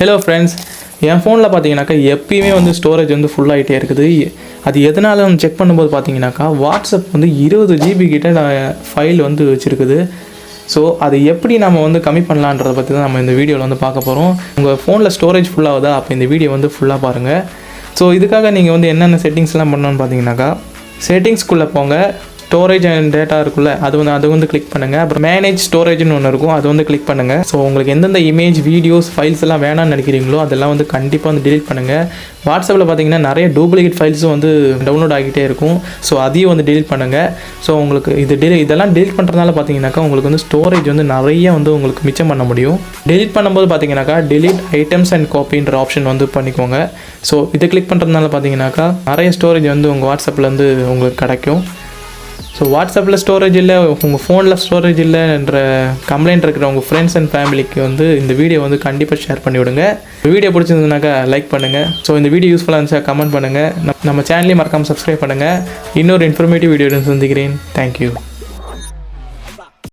Hello friends, என் ஃபோனில் பார்த்தீங்கன்னாக்கா எப்பயுமே வந்து ஸ்டோரேஜ் வந்து ஃபுல் ஆகிட்டே இருக்குது. அது எதனால செக் பண்ணும்போது பார்த்தீங்கன்னாக்கா வாட்ஸ்அப் வந்து 20 GB கிட்ட ஃபைல் வந்து வச்சுருக்குது. ஸோ அது எப்படி நம்ம வந்து கம்மி பண்ணலான்றதை பற்றி தான் நம்ம இந்த வீடியோவில் வந்து பார்க்க போகிறோம். உங்கள் ஃபோனில் ஸ்டோரேஜ் ஃபுல்லாகுதா? அப்போ இந்த வீடியோ வந்து ஃபுல்லாக பாருங்கள். ஸோ இதுக்காக நீங்கள் வந்து என்னென்ன செட்டிங்ஸ்லாம் பண்ணணும்னு பார்த்தீங்கன்னாக்கா, செட்டிங்ஸ்குள்ளே போங்க. ஸ்டோரேஜ் அண்ட் டேட்டா இருக்குல்ல, அது வந்து கிளிக் பண்ணுங்கள். அப்புறம் மேனேஜ் ஸ்டோரேஜ்னு ஒன்று இருக்கும், அது வந்து கிளிக் பண்ணுங்கள். ஸோ உங்களுக்கு எந்தெந்த இமேஜ், வீடியோஸ், ஃபைல்ஸ் எல்லாம் வேணாம்னு நினைக்கிறீங்களோ அதெல்லாம் வந்து கண்டிப்பாக வந்து டிலீட் பண்ணுங்கள். வாட்ஸ்அப்பில் பார்த்தீங்கன்னா நிறைய டூப்ளிகேட் ஃபைல்ஸும் வந்து டவுன்லோட் ஆகிட்டே இருக்கும். ஸோ அதையும் வந்து டிலீட் பண்ணுங்கள். ஸோ உங்களுக்கு இதெல்லாம் டிலீட் பண்ணுறதுனால பார்த்தீங்கன்னாக்கா உங்களுக்கு வந்து ஸ்டோரேஜ் வந்து நிறைய வந்து உங்களுக்கு மிச்சம் பண்ண முடியும். டிலீட் பண்ணும்போது பார்த்தீங்கன்னாக்கா டிலீட் ஐட்டம்ஸ் அண்ட் காப்பின்ற ஆப்ஷன் வந்து பண்ணிக்கோங்க. ஸோ இதை கிளிக் பண்ணுறதுனால பார்த்தீங்கன்னாக்கா நிறைய ஸ்டோரேஜ் வந்து உங்கள் வாட்ஸ்அப்பில் வந்து உங்களுக்கு கிடைக்கும். ஸோ வாட்ஸ்அப்பில் ஸ்டோரேஜ் இல்லை, உங்கள் ஃபோனில் ஸ்டோரேஜ் இல்லைன்ற கம்ப்ளைண்ட் இருக்கிற உங்கள் ஃப்ரெண்ட்ஸ் அண்ட் ஃபேமிலிக்கு வந்து இந்த வீடியோ வந்து கண்டிப்பாக ஷேர் பண்ணிவிடுங்க. வீடியோ பிடிச்சிருந்ததுனாக்கா லைக் பண்ணுங்கள். ஸோ இந்த வீடியோ யூஸ்ஃபுல்லாக இருந்துச்சா கமெண்ட் பண்ணுங்கள். நம்ம சேனலையும் மறக்காமல் சப்ஸ்கிரைப் பண்ணுங்கள். இன்னொரு இன்ஃபர்மேட்டிவ் வீடியோ சந்திக்கிறேன். தேங்க்யூ.